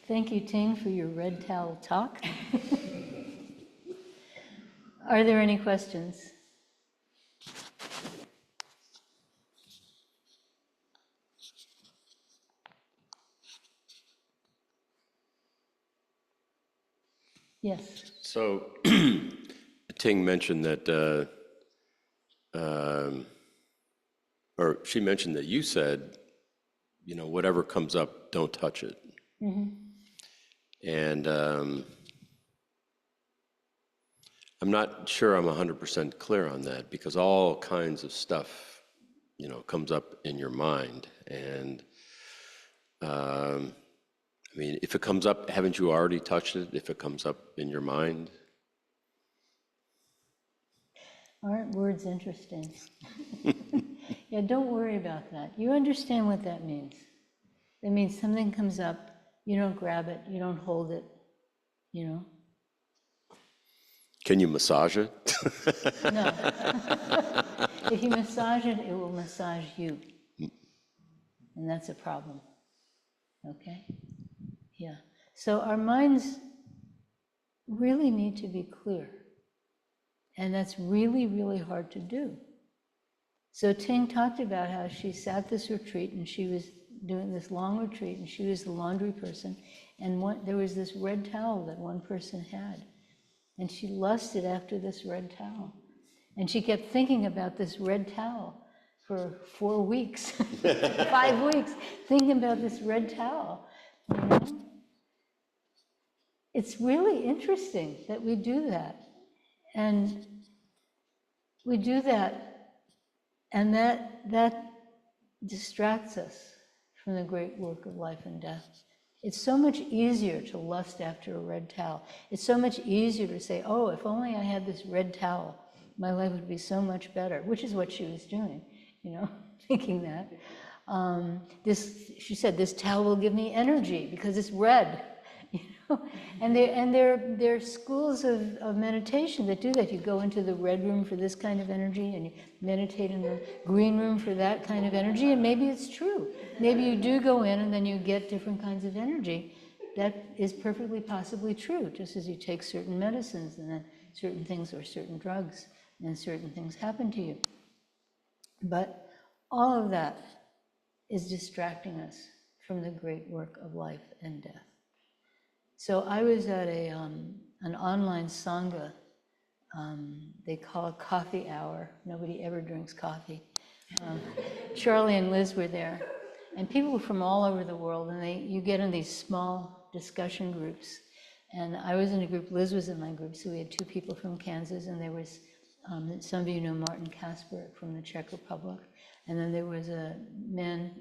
Thank you, Ting, for your red towel talk. Are there any questions? Yes. So, Ting mentioned that, or she mentioned that you said, you know, whatever comes up, don't touch it. Mm-hmm. And I'm not sure I'm 100% clear on that, because all kinds of stuff, you know, comes up in your mind. And I mean, if it comes up, haven't you already touched it if it comes up in your mind? Aren't words interesting? Yeah, don't worry about that. You understand what that means. It means something comes up, you don't grab it, you don't hold it, you know? Can you massage it? No. If you massage it, it will massage you. And that's a problem. Okay? Yeah. So our minds really need to be clear. And that's really, really hard to do. So Ting talked about how she sat this retreat and she was doing this long retreat and she was the laundry person. And there was this red towel that one person had. And she lusted after this red towel. And she kept thinking about this red towel for 4 weeks, 5 weeks, thinking about this red towel. You know? It's really interesting that we do that. And we do that, and that distracts us from the great work of life and death. It's so much easier to lust after a red towel. It's so much easier to say, oh, if only I had this red towel, my life would be so much better, which is what she was doing, you know, thinking that. She said, this towel will give me energy because it's red. You know? And there are schools of meditation that do that. You go into the red room for this kind of energy, and you meditate in the green room for that kind of energy, and maybe it's true. Maybe you do go in and then you get different kinds of energy. That is perfectly possibly true, just as you take certain medicines and then certain things or certain drugs, and certain things happen to you. But all of that is distracting us from the great work of life and death. So I was at an online sangha. They call it coffee hour. Nobody ever drinks coffee. Charlie and Liz were there, and people from all over the world. And you get in these small discussion groups. And I was in a group. Liz was in my group. So we had 2 people from Kansas, and there was some of you know Martin Kasper from the Czech Republic, and then there was a man.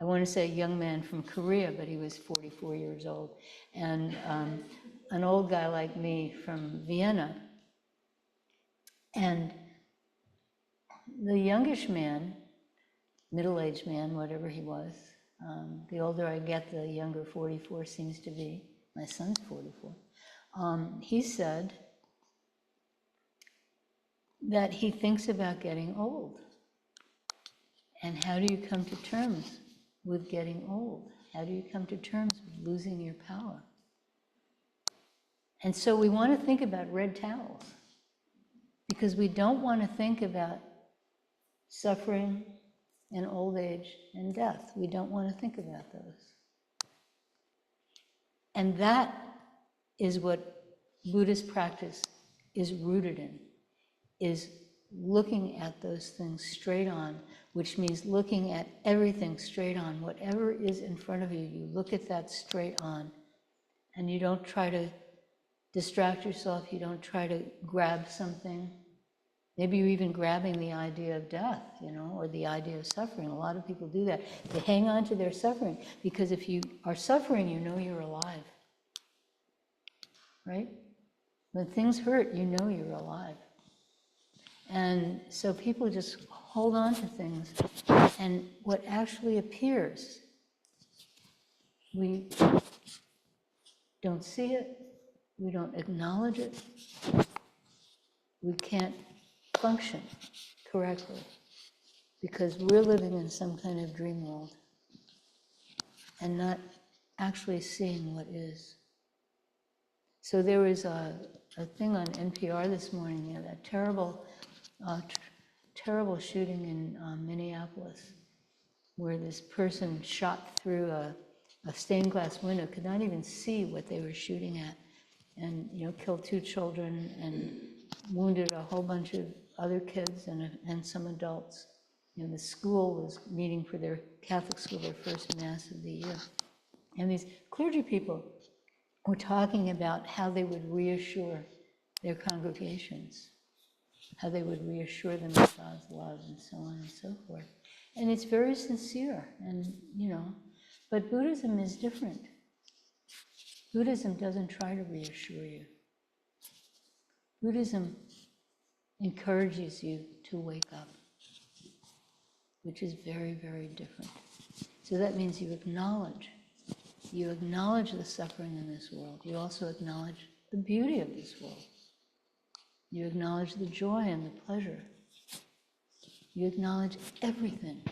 I want to say a young man from Korea, but he was 44 years old, and an old guy like me from Vienna. And the youngish man, middle-aged man, whatever he was, the older I get, the younger 44 seems to be. My son's 44. He said that he thinks about getting old. And how do you come to terms with getting old? How do you come to terms with losing your power? And so we want to think about red towels, because we don't want to think about suffering and old age and death. We don't want to think about those. And that is what Buddhist practice is rooted in, is looking at those things straight on, which means looking at everything straight on. Whatever is in front of you, you look at that straight on, and you don't try to distract yourself, you don't try to grab something. Maybe you're even grabbing the idea of death, you know, or the idea of suffering. A lot of people do that. They hang on to their suffering, because if you are suffering, you know you're alive, right? When things hurt, you know you're alive. And so people just hold on to things, and what actually appears, we don't see it, we don't acknowledge it, we can't function correctly, because we're living in some kind of dream world and not actually seeing what is. So there was a thing on NPR this morning, that terrible, terrible shooting in Minneapolis, where this person shot through a stained glass window, could not even see what they were shooting at, and killed 2 children and wounded a whole bunch of other kids and some adults. The school was meeting for their Catholic school, their first mass of the year. And these clergy people were talking about how they would reassure their congregations, how they would reassure them of God's love and so on and so forth. And it's very sincere, and but Buddhism is different. Buddhism doesn't try to reassure you. Buddhism encourages you to wake up, which is very, very different. So that means you acknowledge the suffering in this world. You also acknowledge the beauty of this world. You acknowledge the joy and the pleasure. You acknowledge everything.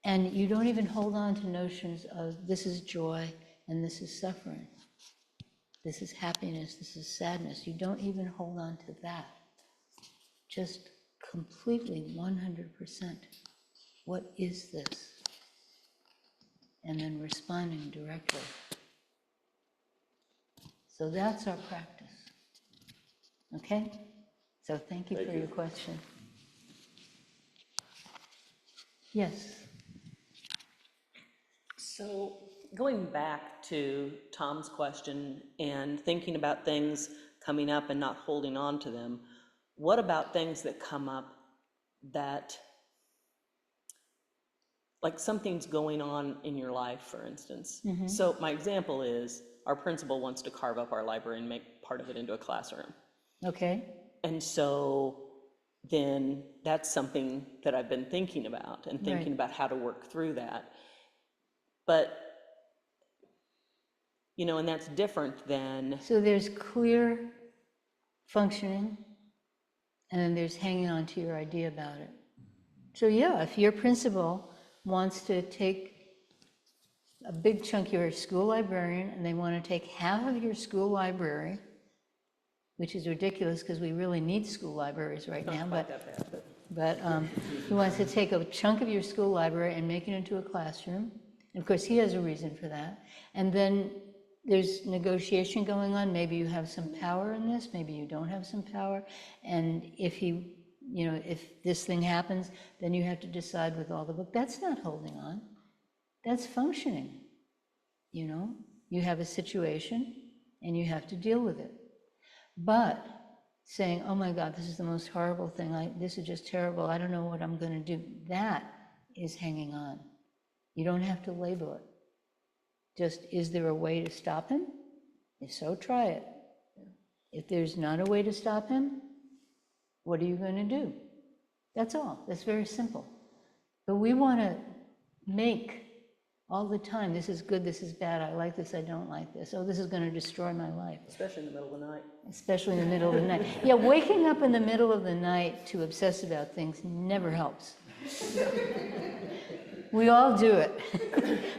And you don't even hold on to notions of this is joy and this is suffering. This is happiness, this is sadness. You don't even hold on to that. Just completely 100%. What is this? And then responding directly. So that's our practice. Okay? So thank you for your question. Yes. So going back to Tom's question and thinking about things coming up and not holding on to them, what about things that come up that, like something's going on in your life, for instance? Mm-hmm. So my example is our principal wants to carve up our library and make part of it into a classroom. Okay. And so then that's something that I've been thinking about and thinking Right. about how to work through that. But, and that's different than, So there's clear functioning, and then there's hanging on to your idea about it. So yeah, if your principal wants to take a big chunk, you're a school librarian, and they want to take half of your school library, which is ridiculous because we really need school libraries right now, not quite that bad, but he wants to take a chunk of your school library and make it into a classroom. And of course, he has a reason for that. And then there's negotiation going on. Maybe you have some power in this, maybe you don't have some power. And if if this thing happens, then you have to decide with all the book. That's not holding on. That's functioning. You have a situation and you have to deal with it. But saying, oh my God, this is the most horrible thing, this is just terrible, I don't know what I'm going to do, that is hanging on. You don't have to label it. Just, is there a way to stop him? If so, try it. If there's not a way to stop him, what are you going to do? That's all. That's very simple. But we want to make all the time, this is good, this is bad, I like this, I don't like this. Oh, this is going to destroy my life. especially in the middle of the night. Especially in the middle of the night. Yeah, waking up in the middle of the night to obsess about things never helps. We all do it,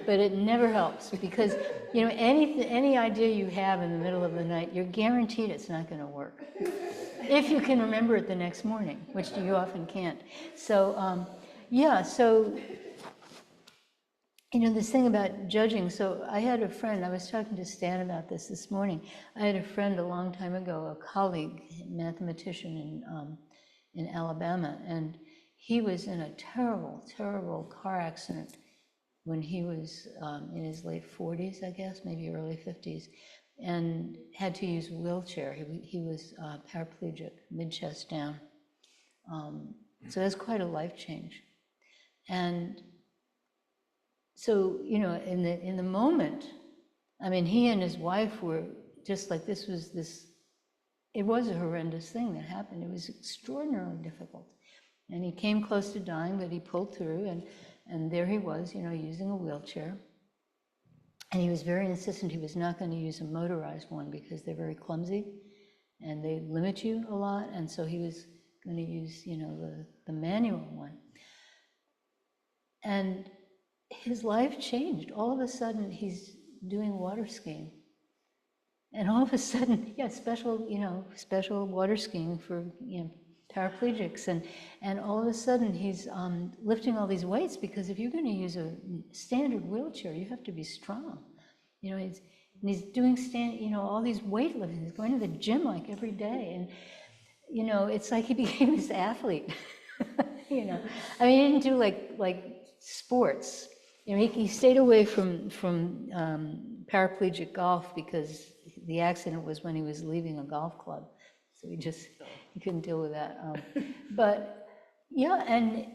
but it never helps because, any idea you have in the middle of the night, you're guaranteed it's not going to work. If you can remember it the next morning, which you often can't. So, this thing about judging. So I had a friend, I was talking to Stan about this morning. I had a friend a long time ago, a colleague, mathematician in Alabama, and he was in a terrible, terrible car accident when he was in his late 40s, I guess, maybe early 50s, and had to use a wheelchair. He was paraplegic, mid-chest down. So that's quite a life change. And so, in the moment, he and his wife were just like, it was a horrendous thing that happened. It was extraordinarily difficult. And he came close to dying, but he pulled through, and there he was, using a wheelchair. And he was very insistent he was not going to use a motorized one because they're very clumsy and they limit you a lot. And so he was going to use, the manual one. And his life changed. All of a sudden, he's doing water skiing. And all of a sudden, yeah, special water skiing for, paraplegics. And all of a sudden, he's lifting all these weights, because if you're going to use a standard wheelchair, you have to be strong. He's doing all these weightlifting. He's going to the gym like every day. And, it's like he became this athlete. I mean, he didn't do like sports. He stayed away from paraplegic golf, because the accident was when he was leaving a golf club. So he couldn't deal with that. But yeah, and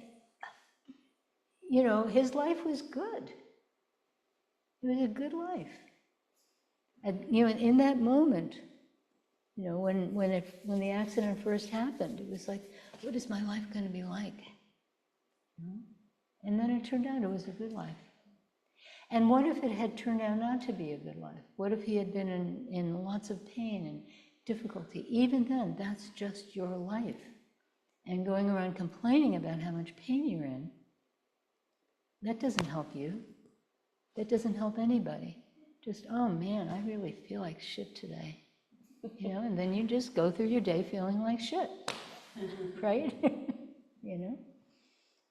his life was good. It was a good life. And in that moment, when the accident first happened, it was like, what is my life going to be like? And then it turned out it was a good life. And what if it had turned out not to be a good life? What if he had been in lots of pain and difficulty? Even then, that's just your life. And going around complaining about how much pain you're in, that doesn't help you. That doesn't help anybody. Just, oh man, I really feel like shit today. And then you just go through your day feeling like shit, right?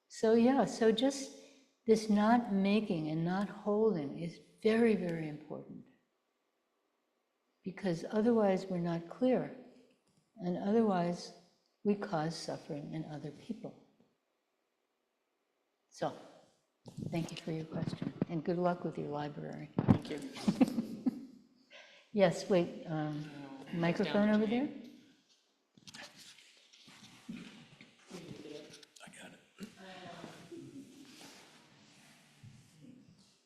So yeah, so just this not making and not holding is very, very important. Because otherwise we're not clear. And otherwise we cause suffering in other people. So, thank you for your question. And good luck with your library. Thank you. Yes, wait, microphone over there?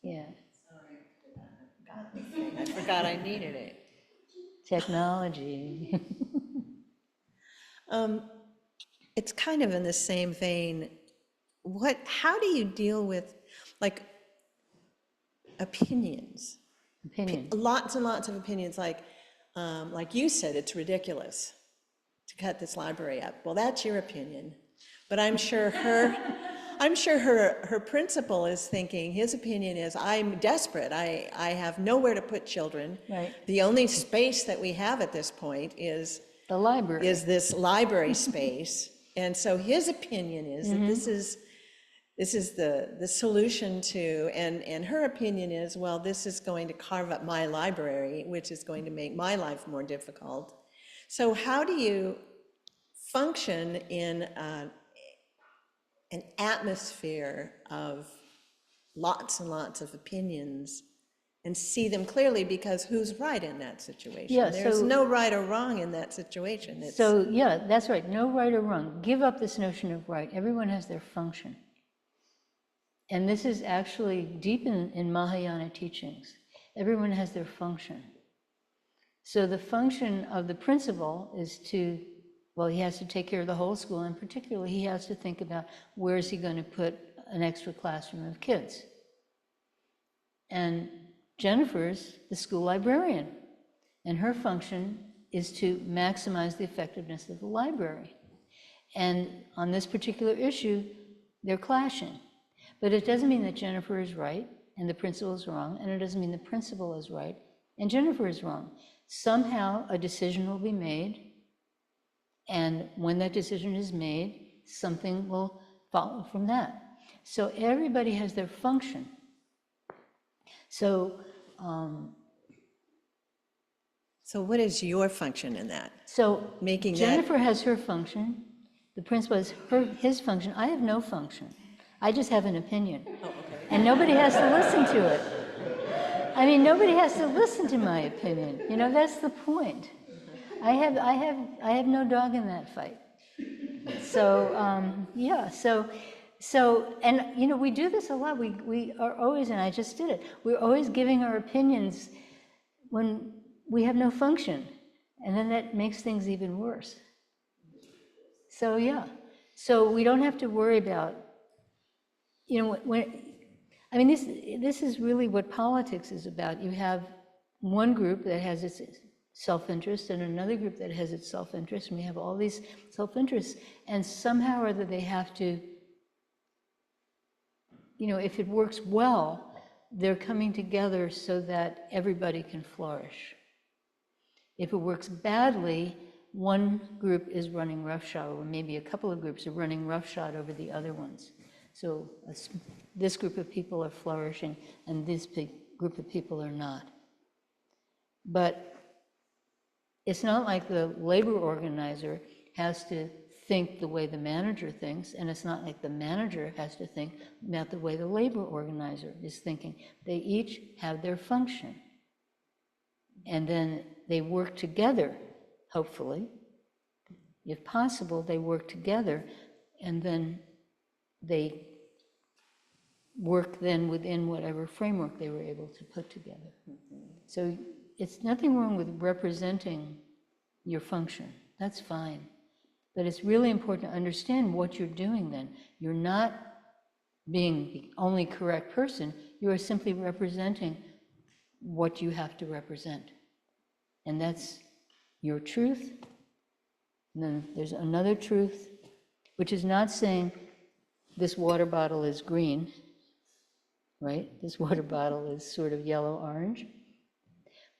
Yeah. I forgot I needed it. Technology. It's kind of in the same vein. How do you deal with, like, opinions? Opinion. Lots and lots of opinions, like you said, it's ridiculous to cut this library up. Well, that's your opinion. But I'm sure her principal is thinking, his opinion is, I'm desperate. I have nowhere to put children. Right. The only space that we have at this point is The library. this library space. And so his opinion is that this is the solution to, and her opinion is, well, this is going to carve up my library, which is going to make my life more difficult. So how do you function in an atmosphere of lots and lots of opinions and see them clearly? Because who's right in that situation? Yeah, There's so- no right or wrong in that situation. So yeah, that's right, no right or wrong. Give up this notion of right. Everyone has their function. And this is actually deep in Mahayana teachings. Everyone has their function. So the function of the principal is to, well, he has to take care of the whole school, and particularly he has to think about where is he going to put an extra classroom of kids. And Jennifer's the school librarian, and her function is to maximize the effectiveness of the library. And on this particular issue, they're clashing. But it doesn't mean that Jennifer is right and the principal is wrong, and it doesn't mean the principal is right and Jennifer is wrong. Somehow a decision will be made, and when that decision is made, something will follow from that. So everybody has their function. So, So what is your function in that? so Making that- Jennifer has her function, the principal has his function. I have no function. I just have an opinion. Oh, okay. And nobody has to listen to it. I mean, nobody has to listen to my opinion. That's the point. I have no dog in that fight. So, yeah, and we do this a lot. We are always, and I just did it, we're always giving our opinions when we have no function. And then that makes things even worse. So, yeah. So we don't have to worry about, this is really what politics is about. You have one group that has its self-interest and another group that has its self-interest, and we have all these self-interests, and somehow or other they have to you know, if it works well, they're coming together so that everybody can flourish. If it works badly, one group is running roughshod, or maybe a couple of groups are running roughshod over the other ones. So this group of people are flourishing, and this big group of people are not. But it's not like the labor organizer has to think the way the manager thinks, and it's not like the manager has to think about the way the labor organizer is thinking. They each have their function. And then they work together, hopefully. If possible, they work together, and then they work then within whatever framework they were able to put together. So it's nothing wrong with representing your function. That's fine. But it's really important to understand what you're doing then. You're not being the only correct person. You are simply representing what you have to represent. And that's your truth. And then there's another truth, which is not saying this water bottle is green, right? This water bottle is sort of yellow-orange.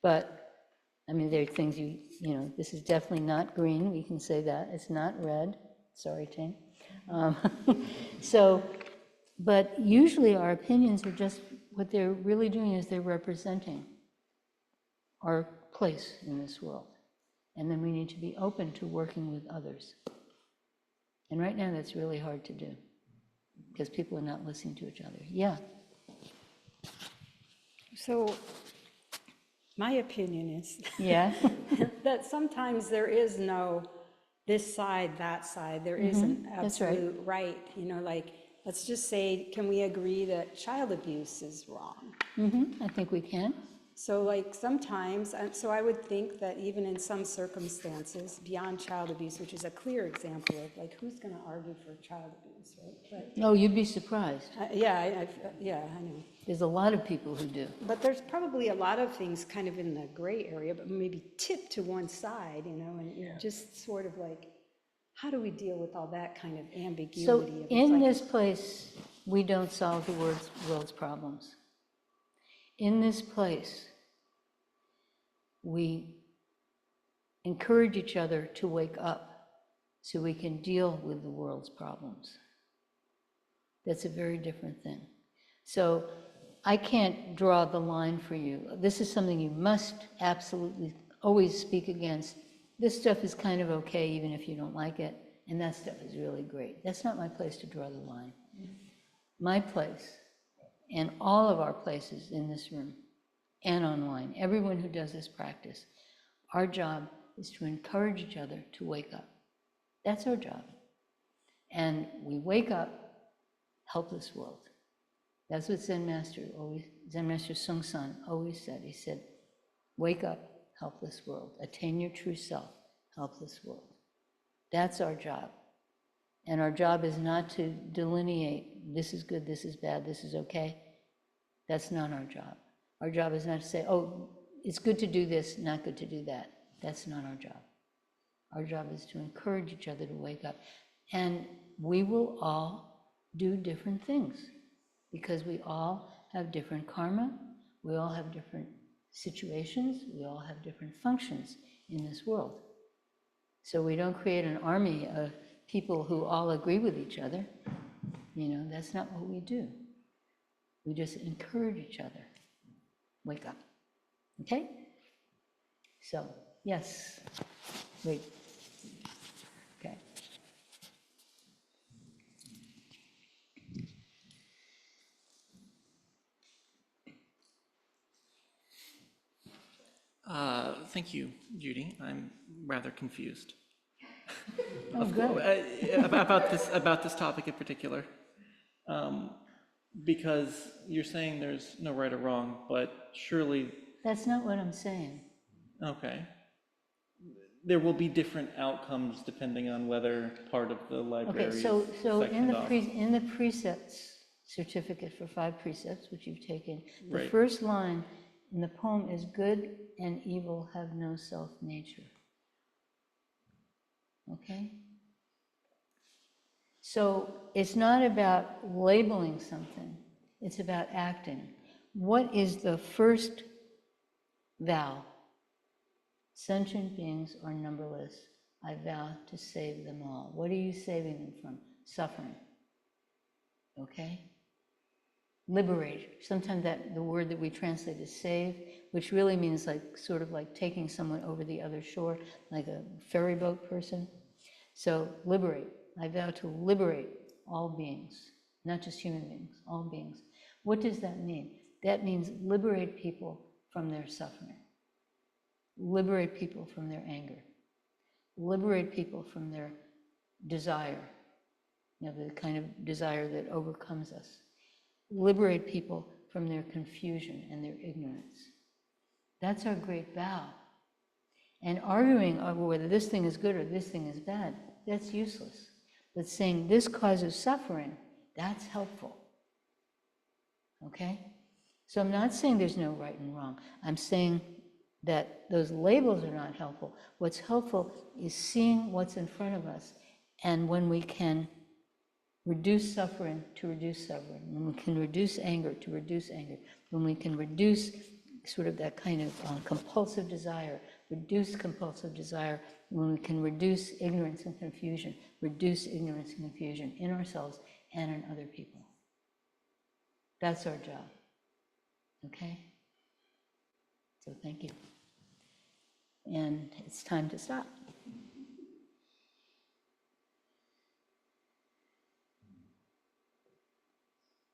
But I mean, there are things you know, this is definitely not green, we can say that. It's not red. Sorry, Ting. But usually our opinions are just, what they're really doing is they're representing our place in this world. And then we need to be open to working with others. And right now that's really hard to do, because people are not listening to each other. Yeah. So my opinion is Yeah. that sometimes there is no this side, that side. There is an That's right. absolute right. You know, like, let's just say, can we agree that child abuse is wrong? I think we can. So like sometimes, so I would think that even in some circumstances, beyond child abuse, which is a clear example of like, who's going to argue for child abuse, right? But No, you'd be surprised. yeah, I know. There's a lot of people who do. But there's probably a lot of things kind of in the gray area, but maybe tipped to one side, you know, and you're just sort of like, how do we deal with all that kind of ambiguity? So of it's in like, this place, we don't solve the world's problems. In this place, we encourage each other to wake up so we can deal with the world's problems. That's a very different thing. So I can't draw the line for you. This is something you must absolutely always speak against. This stuff is kind of okay even if you don't like it, and that stuff is really great. That's not my place to draw the line. My place, and all of our places in this room and online, everyone who does this practice, our job is to encourage each other to wake up. That's our job. And we wake up, help this world. That's what Zen Master Sung San always said. He said, wake up, help this world. Attain your true self, help this world. That's our job. And our job is not to delineate, this is good, this is bad, this is okay. That's not our job. Our job is not to say, oh, it's good to do this, not good to do that. That's not our job. Our job is to encourage each other to wake up. And we will all do different things because we all have different karma, we all have different situations, we all have different functions in this world. So we don't create an army of people who all agree with each other. You know, that's not what we do. We just encourage each other. Wake up. Okay? So, yes. Wait. Okay. Thank you, Judy. I'm rather confused. Oh, good. About this topic in particular. Because you're saying there's no right or wrong, but surely, That's not what I'm saying. okay. There will be different outcomes depending on whether part of the library Okay, is so in sectioned off. in the precepts certificate for 5 precepts, which you've taken, the Right. first line in the poem is good and evil have no self-nature. Okay? So it's not about labeling something. It's about acting. What is the first vow? Sentient beings are numberless. I vow to save them all. What are you saving them from? Suffering. Okay? Liberate. Sometimes the word that we translate is save, which really means like sort of like taking someone over the other shore, like a ferry boat person. So liberate. I vow to liberate all beings, not just human beings, all beings. What does that mean? That means liberate people from their suffering. Liberate people from their anger. Liberate people from their desire, the kind of desire that overcomes us. Liberate people from their confusion and their ignorance. That's our great vow. And arguing over whether this thing is good or this thing is bad, that's useless. But saying this causes suffering, that's helpful. Okay? So I'm not saying there's no right and wrong. I'm saying that those labels are not helpful. What's helpful is seeing what's in front of us, and when we can reduce suffering to reduce suffering, when we can reduce anger to reduce anger, when we can reduce sort of that kind of compulsive desire, reduce compulsive desire, when we can reduce ignorance and confusion, reduce ignorance and confusion in ourselves and in other people. That's our job. Okay? So thank you. And it's time to stop.